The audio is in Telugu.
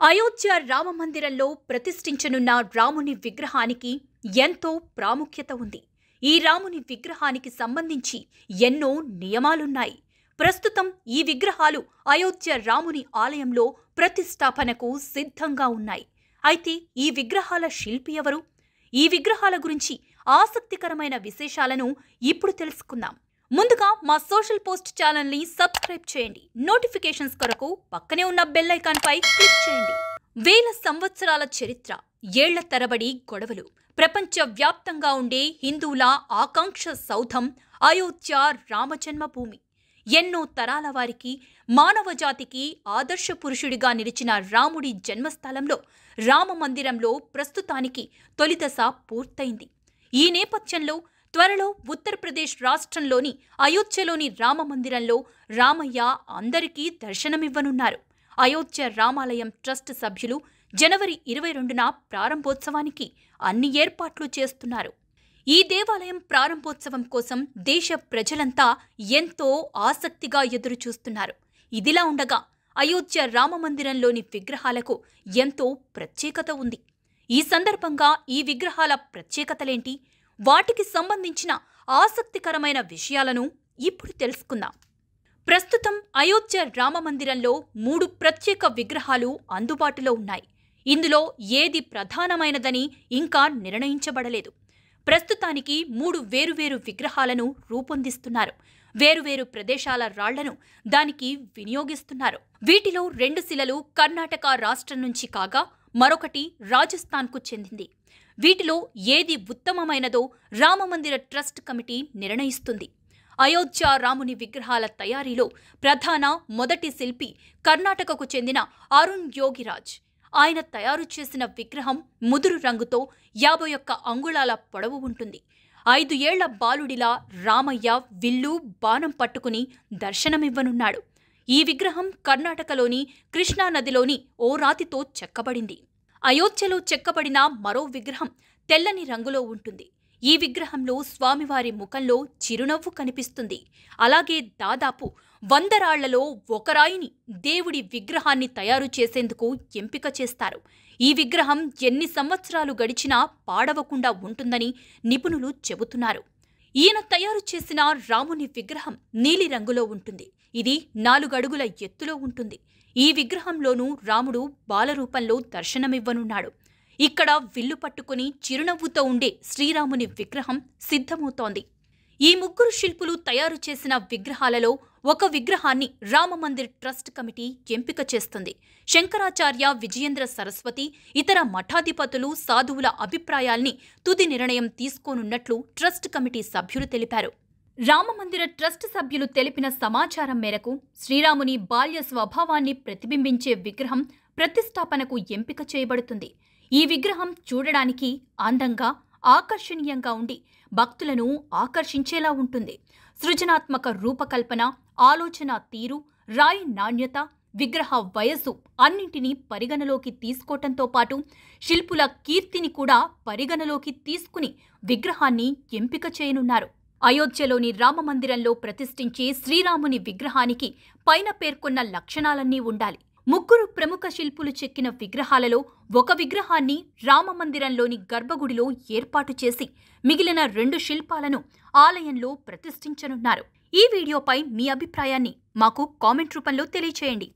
అయోధ్య రామమందిరంలో ప్రతిష్ఠించనున్న రాముని విగ్రహానికి ఎంతో ప్రాముఖ్యత ఉంది. ఈ రాముని విగ్రహానికి సంబంధించి ఎన్నో నియమాలున్నాయి. ప్రస్తుతం ఈ విగ్రహాలు అయోధ్య రాముని ఆలయంలో ప్రతిష్టాపనకు సిద్ధంగా ఉన్నాయి. అయితే ఈ విగ్రహాల శిల్పి ఎవరు? ఈ విగ్రహాల గురించి ఆసక్తికరమైన విశేషాలను ఇప్పుడు తెలుసుకుందాం. ముందుగా మా సోషల్ పోస్ట్ ఛానల్ని సబ్స్క్రైబ్ చేయండి. నోటిఫికేషన్స్ కొరకు పక్కనే ఉన్న బెల్ ఐకాన్ పై క్లిక్ చేయండి. వేల సంవత్సరాల చరిత్ర, ఏళ్ల తరబడి గొడవలు, ప్రపంచ వ్యాప్తంగా ఉండే హిందువుల ఆకాంక్ష సౌధం అయోధ్య రామజన్మభూమి. ఎన్నో తరాల వారికి, మానవ జాతికి ఆదర్శ పురుషుడిగా నిలిచిన రాముడి జన్మస్థలంలో రామమందిరంలో ప్రస్తుతానికి తొలి దశ పూర్తయింది. ఈ నేపథ్యంలో త్వరలో ఉత్తరప్రదేశ్ రాష్ట్రంలోని అయోధ్యలోని రామమందిరంలో రామయ్య అందరికీ దర్శనమివ్వనున్నారు. అయోధ్య రామాలయం ట్రస్ట్ సభ్యులు జనవరి 22న ప్రారంభోత్సవానికి అన్ని ఏర్పాట్లు చేస్తున్నారు. ఈ దేవాలయం ప్రారంభోత్సవం కోసం దేశ ప్రజలంతా ఎంతో ఆసక్తిగా ఎదురుచూస్తున్నారు. ఇదిలా ఉండగా అయోధ్య రామమందిరంలోని విగ్రహాలకు ఎంతో ప్రత్యేకత ఉంది. ఈ సందర్భంగా ఈ విగ్రహాల ప్రత్యేకతలేంటి, వాటికి సంబంధించిన ఆసక్తికరమైన విషయాలను ఇప్పుడు తెలుసుకుందాం. ప్రస్తుతం అయోధ్య రామమందిరంలో 3 ప్రత్యేక విగ్రహాలు అందుబాటులో ఉన్నాయి. ఇందులో ఏది ప్రధానమైనదని ఇంకా నిర్ణయించబడలేదు. ప్రస్తుతానికి 3 వేరువేరు విగ్రహాలను రూపొందిస్తున్నారు. వేరువేరు ప్రదేశాల రాళ్లను దానికి వినియోగిస్తున్నారు. వీటిలో 2 శిలలు కర్ణాటక రాష్ట్రం నుంచి కాగా మరొకటి రాజస్థాన్కు చెందింది. వీటిలో ఏది ఉత్తమమైనదో రామమందిర ట్రస్ట్ కమిటీ నిర్ణయిస్తుంది. అయోధ్య రాముని విగ్రహాల తయారీలో ప్రధాన మొదటి శిల్పి కర్ణాటకకు చెందిన అరుణ్ యోగిరాజ్. ఆయన తయారు చేసిన విగ్రహం ముదురు రంగుతో 51 అంగుళాల పొడవు ఉంటుంది. 5 ఏళ్ల బాలుడిలా రామయ్య విల్లు, బాణం పట్టుకుని దర్శనమివ్వనున్నాడు. ఈ విగ్రహం కర్ణాటకలోని కృష్ణానదిలోని ఓ రాతితో చెక్కబడింది. అయోధ్యలో చెక్కబడిన మరో విగ్రహం తెల్లని రంగులో ఉంటుంది. ఈ విగ్రహంలో స్వామివారి ముఖంలో చిరునవ్వు కనిపిస్తుంది. అలాగే దాదాపు 100 రాళ్లలో ఒక రాయిని దేవుడి విగ్రహాన్ని తయారు చేసేందుకు ఎంపిక చేస్తారు. ఈ విగ్రహం ఎన్ని సంవత్సరాలు గడిచినా పాడవకుండా ఉంటుందని నిపుణులు చెబుతున్నారు. ఈయన తయారు చేసిన రాముని విగ్రహం నీలి రంగులో ఉంటుంది. ఇది 4 అడుగుల ఎత్తులో ఉంటుంది. ఈ విగ్రహంలోనూ రాముడు బాలరూపంలో దర్శనమివ్వనున్నాడు. ఇక్కడ విల్లు పట్టుకుని చిరునవ్వుతో ఉండే శ్రీరాముని విగ్రహం సిద్ధమవుతోంది. ఈ 3 శిల్పులు తయారు చేసిన విగ్రహాలలో ఒక విగ్రహాన్ని రామమందిర్ ట్రస్ట్ కమిటీ ఎంపిక చేస్తుంది. శంకరాచార్య, విజయేంద్ర సరస్వతి, ఇతర మఠాధిపతులు, సాధువుల అభిప్రాయాల్ని తుది నిర్ణయం తీసుకోనున్నట్లు ట్రస్ట్ కమిటీ సభ్యులు తెలిపారు. రామమందిర ట్రస్ట్ సభ్యులు తెలిపిన సమాచారం మేరకు శ్రీరాముని బాల్య స్వభావాన్ని ప్రతిబింబించే విగ్రహం ప్రతిష్టాపనకు ఎంపిక చేయబడుతుంది. ఈ విగ్రహం చూడడానికి అందంగా, ఆకర్షణీయంగా ఉండి భక్తులను ఆకర్షించేలా ఉంటుంది. సృజనాత్మక రూపకల్పన, ఆలోచన తీరు, రాయి నాణ్యత, విగ్రహ వయస్సు అన్నింటినీ పరిగణలోకి తీసుకోవటంతో పాటు శిల్పుల కీర్తిని కూడా పరిగణలోకి తీసుకుని విగ్రహాన్ని ఎంపిక చేయనున్నారు. అయోధ్యలోని రామమందిరంలో ప్రతిష్ఠించే శ్రీరాముని విగ్రహానికి పైన పేర్కొన్న లక్షణాలన్నీ ఉండాలి. 3 ప్రముఖ శిల్పులు చెక్కిన విగ్రహాలలో ఒక విగ్రహాన్ని రామమందిరంలోని గర్భగుడిలో ఏర్పాటు చేసి మిగిలిన 2 శిల్పాలను ఆలయంలో ప్రతిష్ఠించనున్నారు. ఈ వీడియోపై మీ అభిప్రాయాన్ని మాకు కామెంట్ రూపంలో తెలియచేయండి.